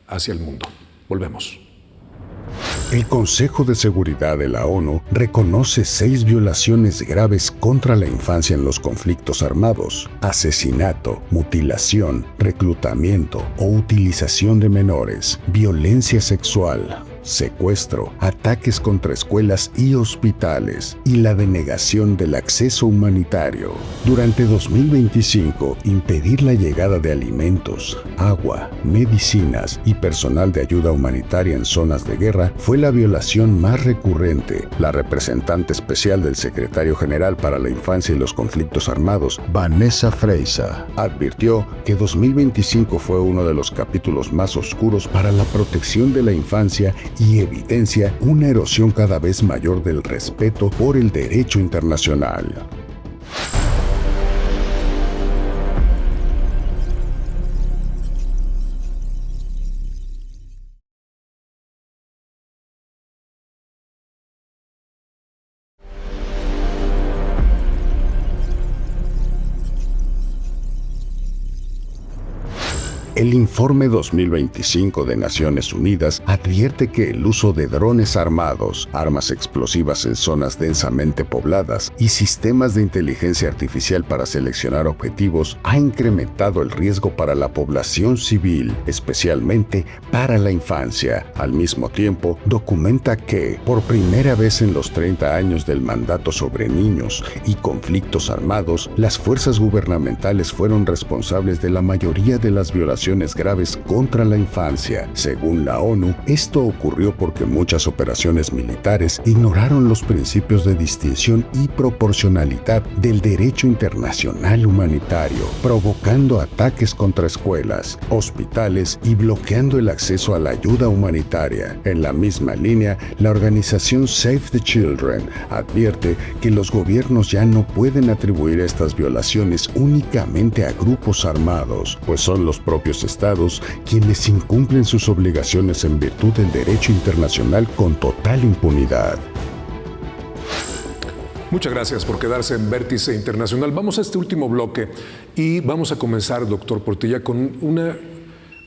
hacia el mundo. Volvemos. El Consejo de Seguridad de la ONU reconoce 6 violaciones graves contra la infancia en los conflictos armados: asesinato, mutilación, reclutamiento o utilización de menores, violencia sexual, secuestro, ataques contra escuelas y hospitales, y la denegación del acceso humanitario. Durante 2025, impedir la llegada de alimentos, agua, medicinas y personal de ayuda humanitaria en zonas de guerra fue la violación más recurrente. La representante especial del Secretario General para la Infancia y los Conflictos Armados, Vanessa Fraser, advirtió que 2025 fue uno de los capítulos más oscuros para la protección de la infancia y evidencia una erosión cada vez mayor del respeto por el derecho internacional. El informe 2025 de Naciones Unidas advierte que el uso de drones armados, armas explosivas en zonas densamente pobladas y sistemas de inteligencia artificial para seleccionar objetivos ha incrementado el riesgo para la población civil, especialmente para la infancia. Al mismo tiempo, documenta que, por primera vez en los 30 años del mandato sobre niños y conflictos armados, las fuerzas gubernamentales fueron responsables de la mayoría de las violaciones violaciones graves contra la infancia. Según la ONU, esto ocurrió porque muchas operaciones militares ignoraron los principios de distinción y proporcionalidad del derecho internacional humanitario, provocando ataques contra escuelas, hospitales y bloqueando el acceso a la ayuda humanitaria. En la misma línea, la organización Save the Children advierte que los gobiernos ya no pueden atribuir estas violaciones únicamente a grupos armados, pues son los propios estados quienes incumplen sus obligaciones en virtud del derecho internacional con total impunidad. Muchas gracias por quedarse en Vértice Internacional. Vamos a este último bloque y vamos a comenzar, doctor Portilla, con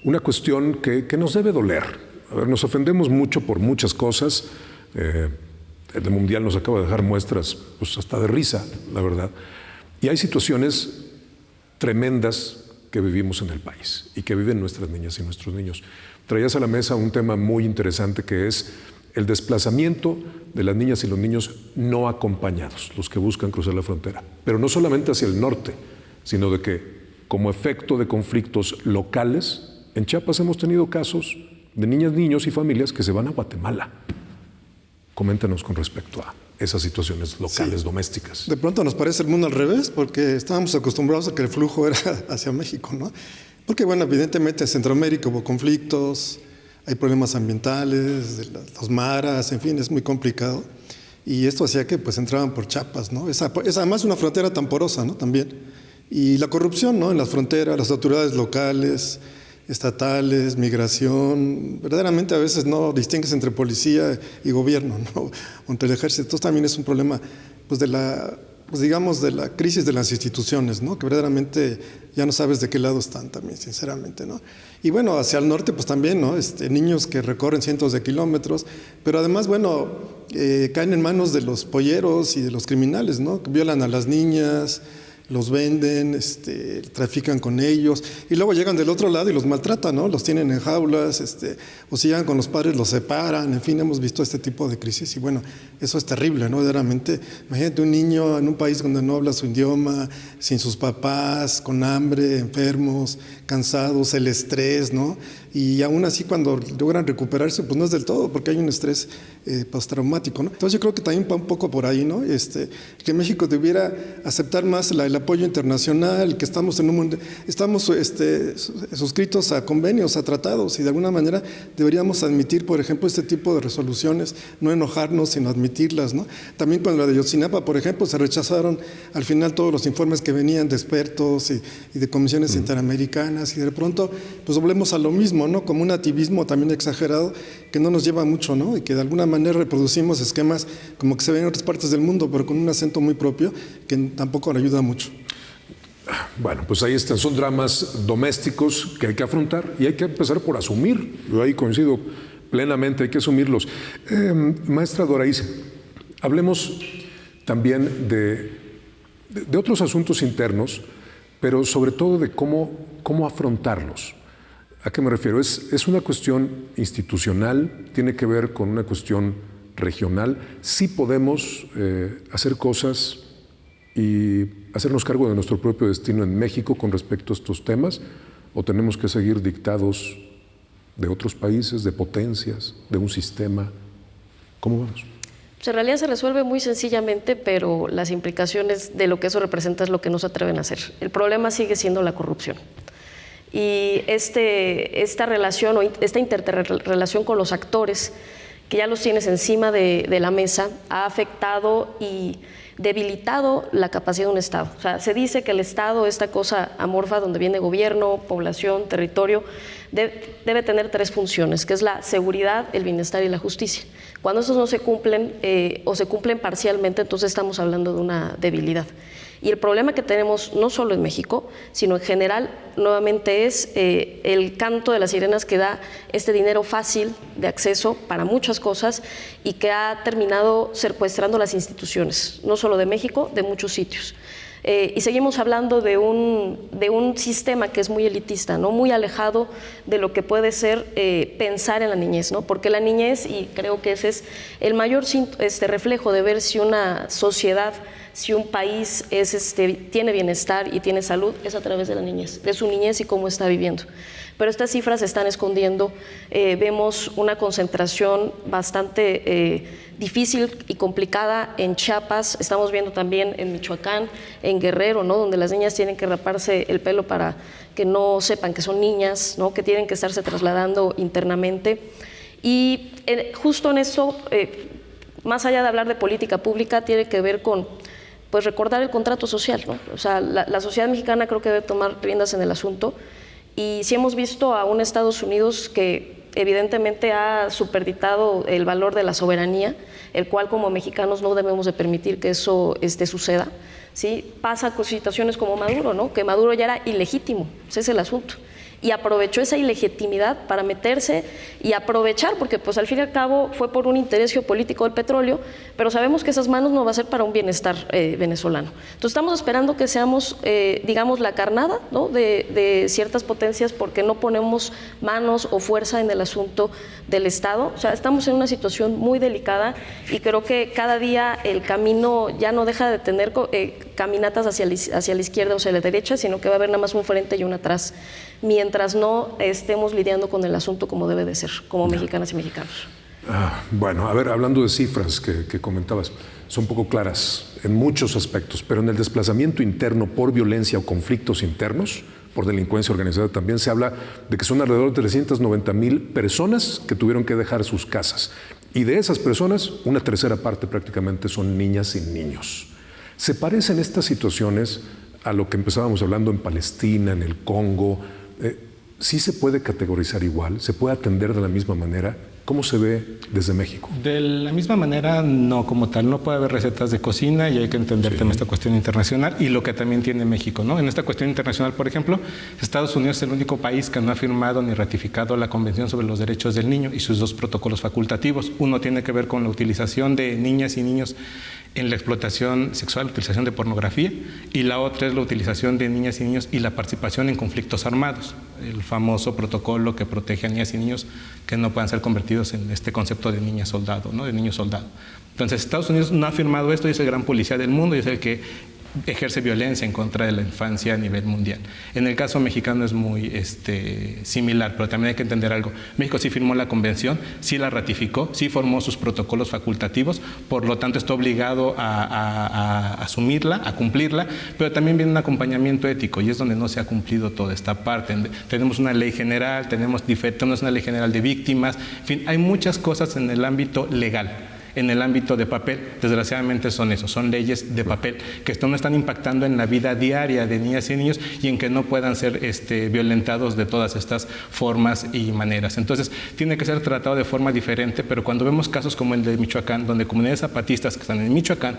una cuestión que nos debe doler. A ver, nos ofendemos mucho por muchas cosas. El Mundial nos acaba de dejar muestras pues, hasta de risa, la verdad. Y hay situaciones tremendas que vivimos en el país y que viven nuestras niñas y nuestros niños. Traías a la mesa un tema muy interesante que es el desplazamiento de las niñas y los niños no acompañados, los que buscan cruzar la frontera. Pero no solamente hacia el norte, sino de que, como efecto de conflictos locales, en Chiapas hemos tenido casos de niñas, niños y familias que se van a Guatemala. Coméntanos con respecto a esas situaciones locales, domésticas. De pronto nos parece el mundo al revés, porque estábamos acostumbrados a que el flujo era hacia México, ¿no? Porque, bueno, evidentemente en Centroamérica hubo conflictos, hay problemas ambientales, de los maras, en fin, es muy complicado. Y esto hacía que pues entraban por Chiapas, ¿no? Es además una frontera tan porosa, ¿no? También. Y la corrupción, ¿no? En las fronteras, las autoridades locales, estatales, migración, verdaderamente a veces no distingues entre policía y gobierno, ¿no? O entre el ejército. Entonces también es un problema pues de la crisis de las instituciones, ¿no? Que verdaderamente ya no sabes de qué lado están también, sinceramente, ¿no? Y bueno, hacia el norte pues también, ¿no? Niños que recorren cientos de kilómetros, pero además, bueno, caen en manos de los polleros y de los criminales, ¿no? Que violan a las niñas, los venden, trafican con ellos y luego llegan del otro lado y los maltratan, ¿no? Los tienen en jaulas, o si llegan con los padres los separan, en fin, hemos visto este tipo de crisis y bueno, eso es terrible, ¿no? Verdaderamente, imagínate un niño en un país donde no habla su idioma, sin sus papás, con hambre, enfermos, cansados, el estrés, ¿no? Y aún así cuando logran recuperarse, pues no es del todo, porque hay un estrés postraumático, ¿no? Entonces yo creo que también va un poco por ahí, ¿no? Que México debiera aceptar más el apoyo internacional, que estamos en un mundo, estamos suscritos a convenios, a tratados, y de alguna manera deberíamos admitir, por ejemplo, este tipo de resoluciones, no enojarnos, sino admitirlas, ¿no? También con la de Ayotzinapa, por ejemplo, se rechazaron al final todos los informes que venían de expertos y de comisiones interamericanas, y de pronto pues volvemos a lo mismo, ¿no? Como un activismo también exagerado que no nos lleva mucho, ¿no? Y que de alguna manera reproducimos esquemas como que se ven en otras partes del mundo, pero con un acento muy propio que tampoco le ayuda mucho. Bueno, pues ahí están, son dramas domésticos que hay que afrontar y hay que empezar por asumir. Yo ahí coincido plenamente, hay que asumirlos. Maestra Doraís, hablemos también de otros asuntos internos, pero sobre todo de cómo afrontarlos. ¿A qué me refiero? Es una cuestión institucional, tiene que ver con una cuestión regional. Sí podemos hacer cosas y hacernos cargo de nuestro propio destino en México con respecto a estos temas, o tenemos que seguir dictados de otros países, de potencias, de un sistema. ¿Cómo vamos? Pues en realidad se resuelve muy sencillamente, pero las implicaciones de lo que eso representa es lo que no se atreven a hacer. El problema sigue siendo la corrupción. Y esta relación o esta interrelación con los actores, que ya los tienes encima de la mesa, ha afectado y debilitado la capacidad de un Estado. O sea, se dice que el Estado, esta cosa amorfa donde viene gobierno, población, territorio, debe tener tres funciones, que es la seguridad, el bienestar y la justicia. Cuando estos no se cumplen o se cumplen parcialmente, entonces estamos hablando de una debilidad. Y el problema que tenemos no solo en México, sino en general, nuevamente es el canto de las sirenas que da este dinero fácil de acceso para muchas cosas y que ha terminado secuestrando las instituciones, no solo de México, de muchos sitios. Y seguimos hablando de un sistema que es muy elitista, ¿no? Muy alejado de lo que puede ser pensar en la niñez, ¿no? Porque la niñez, y creo que ese es el mayor reflejo de ver si una sociedad, si un país tiene bienestar y tiene salud, es a través de la niñez, de su niñez y cómo está viviendo. pero estas cifras se están escondiendo. Vemos una concentración bastante difícil y complicada en Chiapas, estamos viendo también en Michoacán, en Guerrero, ¿no? Donde las niñas tienen que raparse el pelo para que no sepan que son niñas, ¿no? Que tienen que estarse trasladando internamente. Y justo en eso, más allá de hablar de política pública, tiene que ver con pues recordar el contrato social, ¿no? O sea, la sociedad mexicana creo que debe tomar riendas en el asunto, y si hemos visto a un Estados Unidos que evidentemente ha superditado el valor de la soberanía, el cual como mexicanos no debemos de permitir que eso suceda, ¿sí? Pasa con situaciones como Maduro, ¿no? Que Maduro ya era ilegítimo, ese es el asunto, y aprovechó esa ilegitimidad para meterse y aprovechar, porque pues al fin y al cabo fue por un interés geopolítico del petróleo, pero sabemos que esas manos no va a ser para un bienestar venezolano. Entonces estamos esperando que seamos, digamos, la carnada, ¿no? de ciertas potencias, porque no ponemos manos o fuerza en el asunto del Estado. O sea, estamos en una situación muy delicada, y creo que cada día el camino ya no deja de tener caminatas hacia la izquierda o hacia la derecha, sino que va a haber nada más un frente y un atrás, mientras no estemos lidiando con el asunto como debe de ser, como mexicanas y mexicanos. Bueno, a ver, hablando de cifras que comentabas, son poco claras en muchos aspectos, pero en el desplazamiento interno por violencia o conflictos internos, por delincuencia organizada, también se habla de que son alrededor de 390,000 personas que tuvieron que dejar sus casas. Y de esas personas, una tercera parte prácticamente son niñas y niños. ¿Se parecen estas situaciones a lo que empezábamos hablando en Palestina, en el Congo? ¿Sí se puede categorizar igual? ¿Se puede atender de la misma manera? ¿Cómo se ve desde México? De la misma manera, no como tal. No puede haber recetas de cocina, y hay que entender también esta cuestión internacional y lo que también tiene México, ¿no? En esta cuestión internacional, por ejemplo, Estados Unidos es el único país que no ha firmado ni ratificado la Convención sobre los Derechos del Niño y sus dos protocolos facultativos. Uno tiene que ver con la utilización de niñas y niños en la explotación sexual, la utilización de pornografía, y la otra es la utilización de niñas y niños y la participación en conflictos armados, el famoso protocolo que protege a niñas y niños que no puedan ser convertidos en este concepto de niña soldado, ¿no? De niño soldado. Entonces, Estados Unidos no ha firmado esto y es el gran policía del mundo y es el que ejerce violencia en contra de la infancia a nivel mundial. En el caso mexicano es muy similar, pero también hay que entender algo. México sí firmó la convención, sí la ratificó, sí formó sus protocolos facultativos, por lo tanto está obligado a asumirla, a cumplirla, pero también viene un acompañamiento ético y es donde no se ha cumplido toda esta parte. Tenemos una ley general, tenemos una ley general de víctimas, en fin, hay muchas cosas en el ámbito legal. En el ámbito de papel, desgraciadamente son leyes de papel que no están impactando en la vida diaria de niñas y niños y en que no puedan ser violentados de todas estas formas y maneras. Entonces, tiene que ser tratado de forma diferente, pero cuando vemos casos como el de Michoacán, donde comunidades zapatistas que están en Michoacán,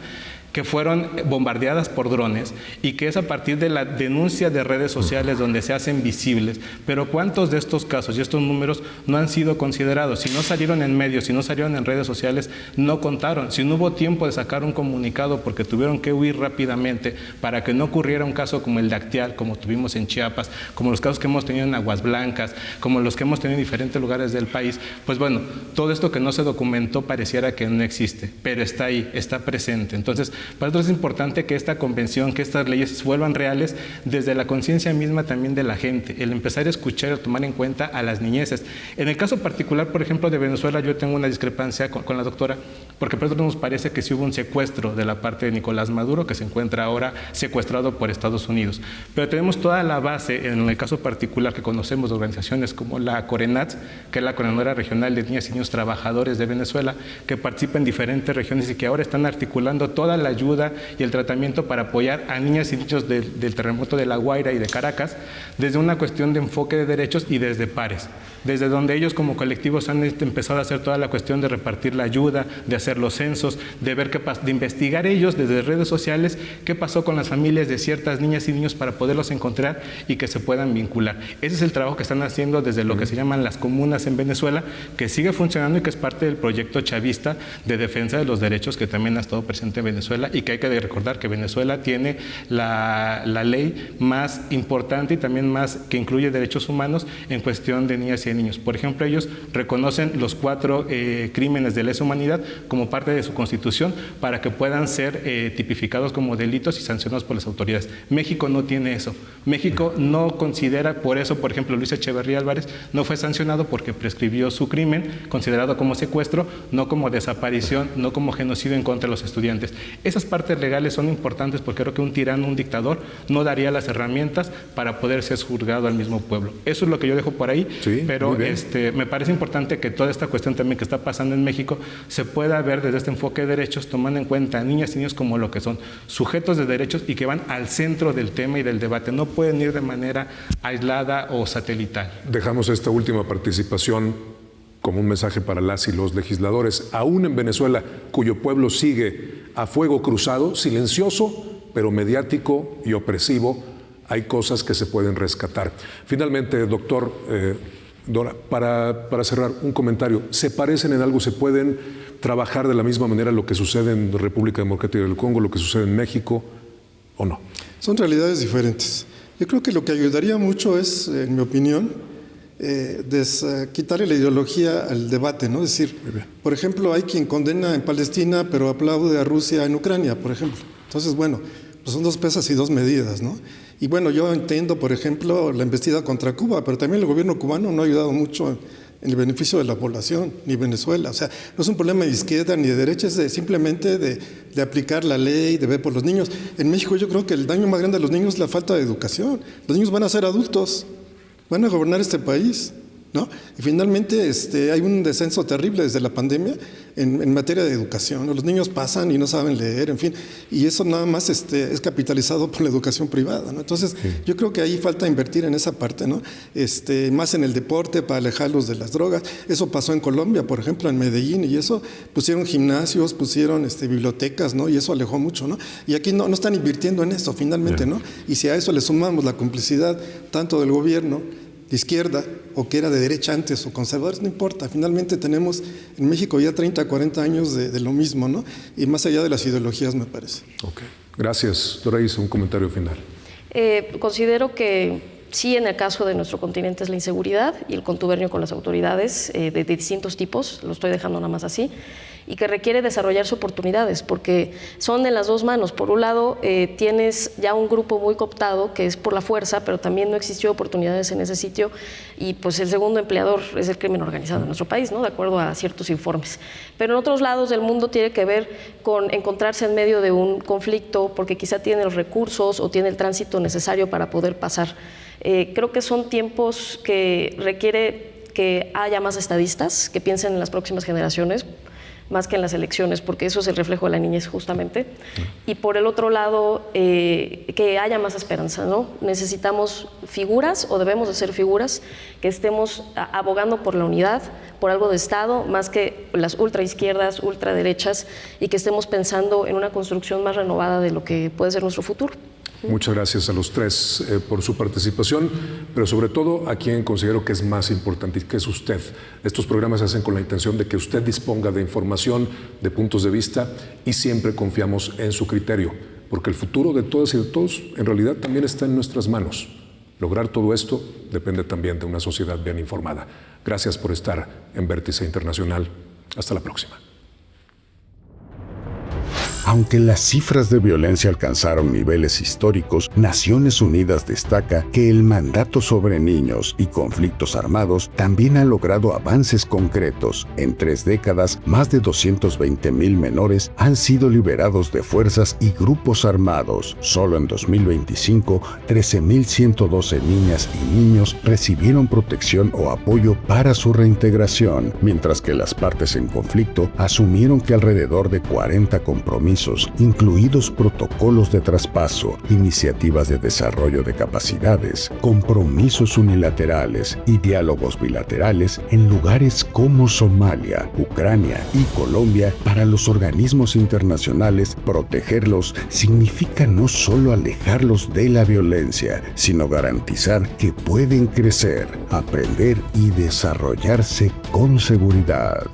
que fueron bombardeadas por drones y que es a partir de la denuncia de redes sociales donde se hacen visibles, pero ¿cuántos de estos casos y estos números no han sido considerados? Si no salieron en medios, si no salieron en redes sociales, no contaron. Si no hubo tiempo de sacar un comunicado porque tuvieron que huir rápidamente para que no ocurriera un caso como el de Acteal, como tuvimos en Chiapas, como los casos que hemos tenido en Aguas Blancas, como los que hemos tenido en diferentes lugares del país, pues bueno, todo esto que no se documentó pareciera que no existe, pero está ahí, está presente. Entonces, para nosotros es importante que esta convención, que estas leyes vuelvan reales desde la conciencia misma también de la gente, el empezar a escuchar, a tomar en cuenta a las niñeces. En el caso particular, por ejemplo, de Venezuela, yo tengo una discrepancia con la doctora, porque por eso nos parece que sí hubo un secuestro de la parte de Nicolás Maduro, que se encuentra ahora secuestrado por Estados Unidos. Pero tenemos toda la base, en el caso particular que conocemos de organizaciones como la CORENAT, que es la Coordinadora Regional de Niñas y Niños Trabajadores de Venezuela, que participa en diferentes regiones y que ahora están articulando toda la ayuda y el tratamiento para apoyar a niñas y niños del terremoto de La Guaira y de Caracas, desde una cuestión de enfoque de derechos y desde pares, desde donde ellos como colectivos han empezado a hacer toda la cuestión de repartir la ayuda, de hacer los censos, de ver de investigar ellos desde redes sociales qué pasó con las familias de ciertas niñas y niños para poderlos encontrar y que se puedan vincular. Ese es el trabajo que están haciendo desde lo que se llaman las comunas en Venezuela, que sigue funcionando y que es parte del proyecto chavista de defensa de los derechos que también ha estado presente en Venezuela Venezuela, y que hay que recordar que Venezuela tiene la ley más importante y también más que incluye derechos humanos en cuestión de niñas y de niños. Por ejemplo, ellos reconocen los 4 crímenes de lesa humanidad como parte de su constitución para que puedan ser tipificados como delitos y sancionados por las autoridades. México no tiene eso. México no considera, por eso, por ejemplo, Luis Echeverría Álvarez no fue sancionado porque prescribió su crimen, considerado como secuestro, no como desaparición, no como genocidio en contra de los estudiantes. Esas partes legales son importantes porque creo que un tirano, un dictador, no daría las herramientas para poder ser juzgado al mismo pueblo. Eso es lo que yo dejo por ahí, sí, pero me parece importante que toda esta cuestión también que está pasando en México se pueda ver desde este enfoque de derechos, tomando en cuenta a niñas y niños como lo que son sujetos de derechos y que van al centro del tema y del debate. No pueden ir de manera aislada o satelital. Dejamos esta última participación como un mensaje para las y los legisladores, aún en Venezuela, cuyo pueblo sigue a fuego cruzado, silencioso, pero mediático y opresivo. Hay cosas que se pueden rescatar. Finalmente, doctor Dora, para cerrar, un comentario. ¿Se parecen en algo? ¿Se pueden trabajar de la misma manera lo que sucede en República Democrática del Congo, lo que sucede en México, o no? Son realidades diferentes. Yo creo que lo que ayudaría mucho es, en mi opinión, quitarle la ideología al debate, ¿no? Es decir, por ejemplo, hay quien condena en Palestina, pero aplaude a Rusia en Ucrania, por ejemplo. Entonces, bueno, pues son 2 pesas y 2 medidas, ¿no? Y bueno, yo entiendo, por ejemplo, la embestida contra Cuba, pero también el gobierno cubano no ha ayudado mucho en el beneficio de la población, ni Venezuela. O sea, no es un problema de izquierda ni de derecha, es simplemente de aplicar la ley, de ver por los niños. En México yo creo que el daño más grande a los niños es la falta de educación. Los niños van a ser adultos, van a gobernar este país, ¿no? Y finalmente hay un descenso terrible desde la pandemia en materia de educación, ¿no? Los niños pasan y no saben leer, en fin, y eso nada más es capitalizado por la educación privada, ¿no? Entonces, yo creo que ahí falta invertir en esa parte, ¿no? Más en el deporte para alejarlos de las drogas. Eso pasó en Colombia, por ejemplo, en Medellín, y eso pusieron gimnasios, pusieron bibliotecas, ¿no? Y eso alejó mucho, ¿no? Y aquí no están invirtiendo en eso, finalmente, ¿no? Y si a eso le sumamos la complicidad tanto del gobierno de izquierda o que era de derecha antes o conservadores, no importa. Finalmente tenemos en México ya 30, 40 años de lo mismo, ¿no? Y más allá de las ideologías, me parece. Ok. Gracias. Doraís, un comentario final. Considero que sí, en el caso de nuestro continente es la inseguridad y el contubernio con las autoridades de distintos tipos, lo estoy dejando nada más así, y que requiere desarrollarse oportunidades, porque son de las 2 manos. Por un lado, tienes ya un grupo muy cooptado, que es por la fuerza, pero también no existió oportunidades en ese sitio, y pues el segundo empleador es el crimen organizado en nuestro país, ¿no? De acuerdo a ciertos informes. Pero en otros lados del mundo tiene que ver con encontrarse en medio de un conflicto, porque quizá tiene los recursos o tiene el tránsito necesario para poder pasar. Creo que son tiempos que requiere que haya más estadistas que piensen en las próximas generaciones, más que en las elecciones, porque eso es el reflejo de la niñez justamente. Y por el otro lado, que haya más esperanza, ¿no? Necesitamos figuras, o debemos de ser figuras, que estemos abogando por la unidad, por algo de Estado, más que las ultraizquierdas, ultraderechas, y que estemos pensando en una construcción más renovada de lo que puede ser nuestro futuro. Muchas gracias a los 3 por su participación, pero sobre todo a quien considero que es más importante, que es usted. Estos programas se hacen con la intención de que usted disponga de información, de puntos de vista, y siempre confiamos en su criterio, porque el futuro de todas y de todos en realidad también está en nuestras manos. Lograr todo esto depende también de una sociedad bien informada. Gracias por estar en Vértice Internacional. Hasta la próxima. Aunque las cifras de violencia alcanzaron niveles históricos, Naciones Unidas destaca que el mandato sobre niños y conflictos armados también ha logrado avances concretos. En 3 décadas, más de 220,000 menores han sido liberados de fuerzas y grupos armados. Solo en 2025, 13,112 niñas y niños recibieron protección o apoyo para su reintegración, mientras que las partes en conflicto asumieron que alrededor de 40 compromisos, incluidos protocolos de traspaso, iniciativas de desarrollo de capacidades, compromisos unilaterales y diálogos bilaterales en lugares como Somalia, Ucrania y Colombia. Para los organismos internacionales, protegerlos significa no solo alejarlos de la violencia, sino garantizar que pueden crecer, aprender y desarrollarse con seguridad.